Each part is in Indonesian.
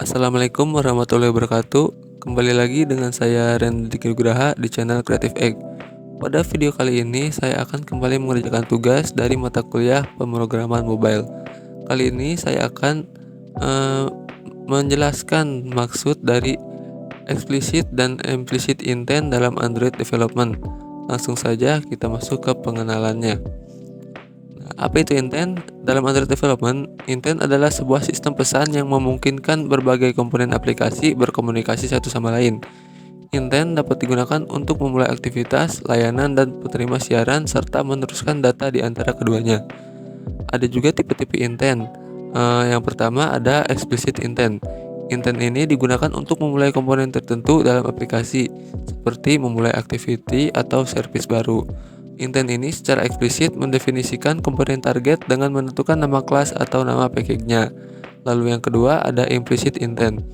Assalamualaikum warahmatullahi wabarakatuh. Kembali lagi dengan saya Randy Nugraha di channel Creative Egg. Pada video kali ini saya akan kembali mengerjakan tugas dari mata kuliah pemrograman mobile. Kali ini saya akan menjelaskan maksud dari explicit dan implicit intent dalam Android development. Langsung saja kita masuk ke pengenalannya. Apa itu intent? Dalam Android development, intent adalah sebuah sistem pesan yang memungkinkan berbagai komponen aplikasi berkomunikasi satu sama lain. Intent dapat digunakan untuk memulai aktivitas, layanan, dan penerima siaran, serta meneruskan data di antara keduanya. Ada juga tipe-tipe intent. Yang pertama ada explicit intent. Intent ini digunakan untuk memulai komponen tertentu dalam aplikasi, seperti memulai activity atau service baru. Intent ini secara eksplisit mendefinisikan komponen target dengan menentukan nama kelas atau nama package-nya. Lalu yang kedua ada implicit intent.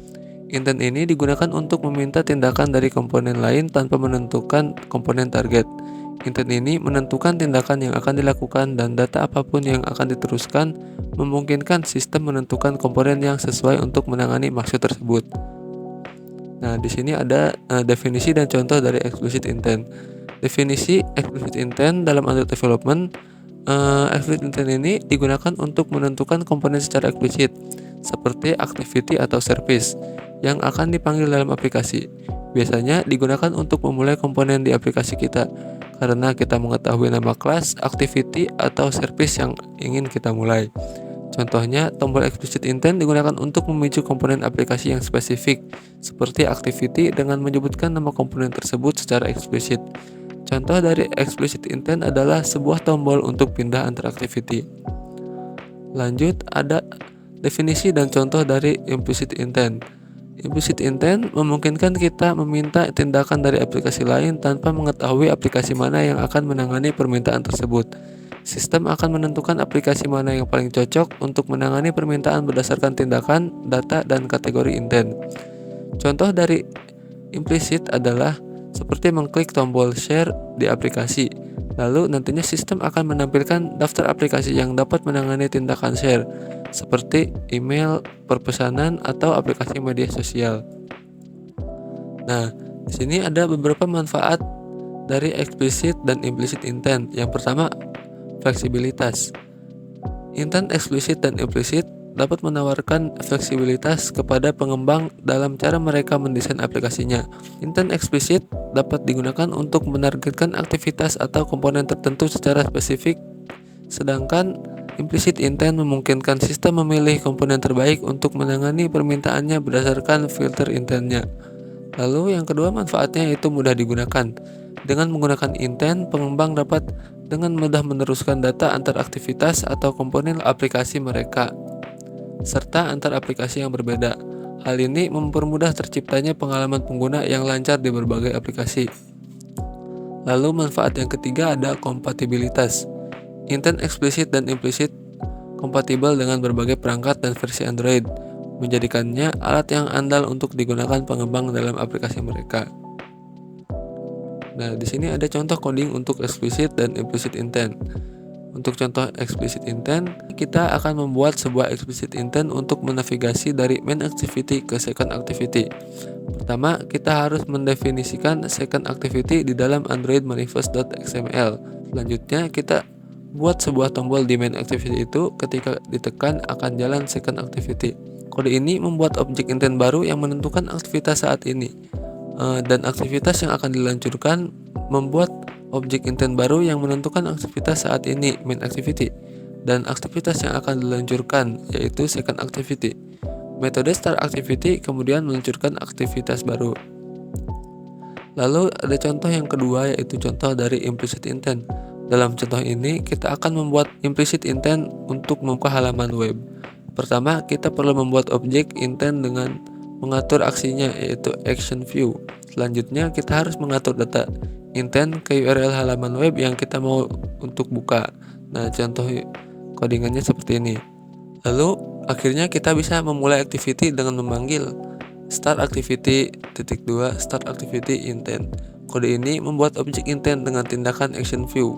Intent ini digunakan untuk meminta tindakan dari komponen lain tanpa menentukan komponen target. Intent ini menentukan tindakan yang akan dilakukan dan data apapun yang akan diteruskan, memungkinkan sistem menentukan komponen yang sesuai untuk menangani maksud tersebut. Nah, di sini ada definisi dan contoh dari explicit intent. Definisi explicit intent dalam Android development, explicit intent ini digunakan untuk menentukan komponen secara eksplisit, seperti activity atau service yang akan dipanggil dalam aplikasi. Biasanya digunakan untuk memulai komponen di aplikasi kita, karena kita mengetahui nama kelas, activity, atau service yang ingin kita mulai. Contohnya, tombol explicit intent digunakan untuk memicu komponen aplikasi yang spesifik, seperti activity dengan menyebutkan nama komponen tersebut secara eksplisit. Contoh dari explicit intent adalah sebuah tombol untuk pindah antar activity. Lanjut, ada definisi dan contoh dari implicit intent. Implicit intent memungkinkan kita meminta tindakan dari aplikasi lain tanpa mengetahui aplikasi mana yang akan menangani permintaan tersebut. Sistem akan menentukan aplikasi mana yang paling cocok untuk menangani permintaan berdasarkan tindakan, data, dan kategori intent. Contoh dari implicit adalah seperti mengklik tombol share di aplikasi. Lalu nantinya sistem akan menampilkan daftar aplikasi yang dapat menangani tindakan share, seperti email, perpesanan, atau aplikasi media sosial. Nah, di sini ada beberapa manfaat dari explicit dan implicit intent. Yang pertama, fleksibilitas. Intent explicit dan implicit dapat menawarkan fleksibilitas kepada pengembang dalam cara mereka mendesain aplikasinya. Intent eksplisit dapat digunakan untuk menargetkan aktivitas atau komponen tertentu secara spesifik, sedangkan implicit intent memungkinkan sistem memilih komponen terbaik untuk menangani permintaannya berdasarkan filter intentnya. Lalu yang kedua, manfaatnya yaitu mudah digunakan. Dengan menggunakan intent, pengembang dapat dengan mudah meneruskan data antar aktivitas atau komponen aplikasi mereka, serta antar aplikasi yang berbeda. Hal ini mempermudah terciptanya pengalaman pengguna yang lancar di berbagai aplikasi. Lalu manfaat yang ketiga ada kompatibilitas. Intent eksplisit dan implisit kompatibel dengan berbagai perangkat dan versi Android, menjadikannya alat yang andal untuk digunakan pengembang dalam aplikasi mereka. Nah, di sini ada contoh coding untuk explicit dan implicit intent. Untuk contoh explicit intent, kita akan membuat sebuah explicit intent untuk menavigasi dari main activity ke second activity. Pertama, kita harus mendefinisikan second activity di dalam Android manifest.xml. Selanjutnya, kita buat sebuah tombol di main activity itu, ketika ditekan akan jalan second activity. Kode ini membuat objek intent baru yang menentukan aktivitas saat ini. Dan aktivitas yang akan diluncurkan membuat objek intent baru yang menentukan aktivitas saat ini, main activity, dan aktivitas yang akan diluncurkan, yaitu second activity. Metode start activity kemudian meluncurkan aktivitas baru. Lalu ada contoh yang kedua, yaitu contoh dari implicit intent. Dalam contoh ini, kita akan membuat implicit intent untuk membuka halaman web. Pertama, kita perlu membuat objek intent dengan mengatur aksinya, yaitu action view. Selanjutnya, kita harus mengatur data intent ke URL halaman web yang kita mau untuk buka. Nah, contoh codingannya seperti ini. Lalu, akhirnya kita bisa memulai activity dengan memanggil start activity start activity intent. Kode ini membuat objek intent dengan tindakan action view,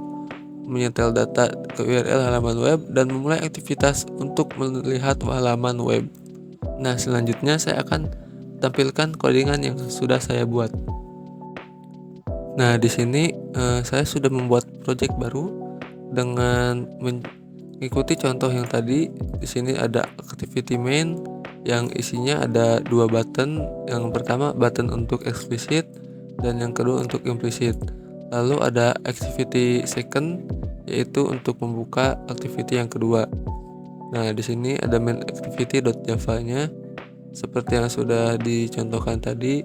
menyetel data ke URL halaman web, dan memulai aktivitas untuk melihat halaman web. Nah, selanjutnya saya akan tampilkan codingan yang sudah saya buat. Nah, di sini saya sudah membuat project baru dengan mengikuti contoh yang tadi. Di sini ada activity main yang isinya ada 2 button. Yang pertama button untuk explicit dan yang kedua untuk implicit. Lalu ada activity second yaitu untuk membuka activity yang kedua. Nah, di sini ada main activity.java-nya seperti yang sudah dicontohkan tadi.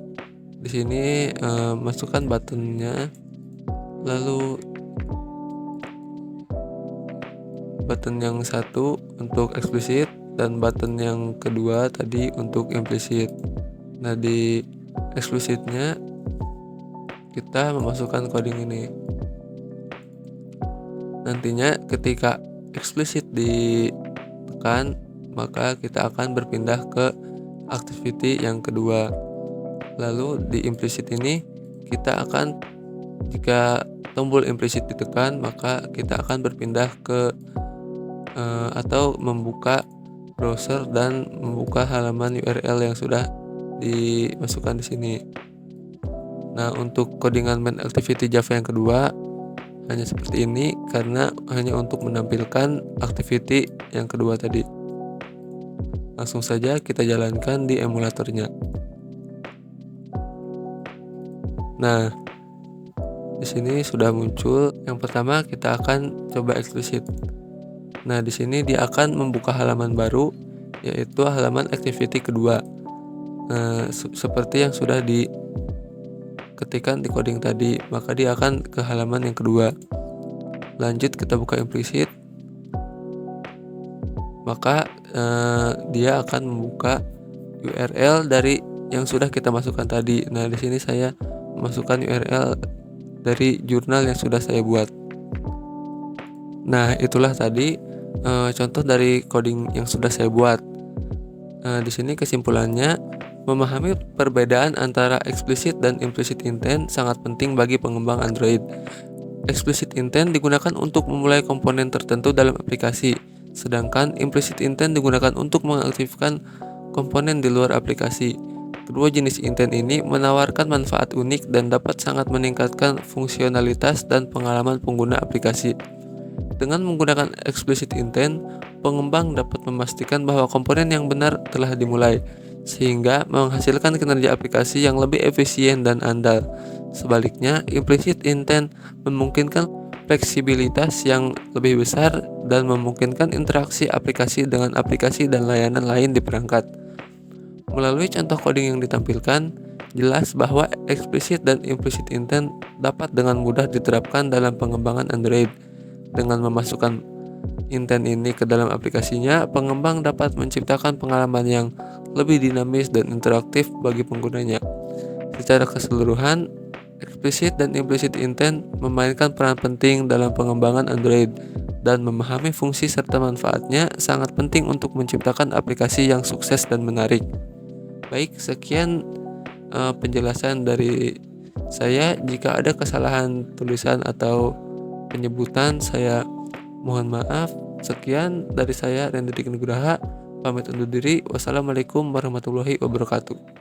Di sini masukkan buttonnya, lalu button yang satu untuk explicit dan button yang kedua tadi untuk implicit. Nah, di explicitnya kita memasukkan coding ini. Nantinya ketika explicit ditekan, maka kita akan berpindah ke activity yang kedua. Lalu di implicit ini kita akan, jika tombol implicit ditekan, maka kita akan berpindah ke atau membuka browser dan membuka halaman URL yang sudah dimasukkan di sini. Nah, untuk codingan main activity Java yang kedua hanya seperti ini karena hanya untuk menampilkan activity yang kedua tadi. Langsung saja kita jalankan di emulatornya. Nah, di sini sudah muncul. Yang pertama kita akan coba explicit. Nah, di sini dia akan membuka halaman baru yaitu halaman activity kedua. Seperti yang sudah diketikkan di coding tadi, maka dia akan ke halaman yang kedua. Lanjut kita buka implicit. Maka dia akan membuka URL dari yang sudah kita masukkan tadi. Nah, di sini saya masukkan URL dari jurnal yang sudah saya buat. Nah, itulah tadi contoh dari coding yang sudah saya buat. Di sini kesimpulannya, memahami perbedaan antara explicit dan implicit intent sangat penting bagi pengembang Android. Explicit intent digunakan untuk memulai komponen tertentu dalam aplikasi, sedangkan implicit intent digunakan untuk mengaktifkan komponen di luar aplikasi. Kedua jenis intent ini menawarkan manfaat unik dan dapat sangat meningkatkan fungsionalitas dan pengalaman pengguna aplikasi. Dengan menggunakan explicit intent, pengembang dapat memastikan bahwa komponen yang benar telah dimulai, sehingga menghasilkan kinerja aplikasi yang lebih efisien dan andal. Sebaliknya, implicit intent memungkinkan fleksibilitas yang lebih besar dan memungkinkan interaksi aplikasi dengan aplikasi dan layanan lain di perangkat. Melalui contoh coding yang ditampilkan, jelas bahwa explicit dan implicit intent dapat dengan mudah diterapkan dalam pengembangan Android. Dengan memasukkan intent ini ke dalam aplikasinya, pengembang dapat menciptakan pengalaman yang lebih dinamis dan interaktif bagi penggunanya. Secara keseluruhan, explicit dan implicit intent memainkan peran penting dalam pengembangan Android, dan memahami fungsi serta manfaatnya sangat penting untuk menciptakan aplikasi yang sukses dan menarik. Baik, sekian penjelasan dari saya. Jika ada kesalahan tulisan atau penyebutan, saya mohon maaf. Sekian dari saya, Randy Nugraha, pamit undur diri. Wassalamualaikum warahmatullahi wabarakatuh.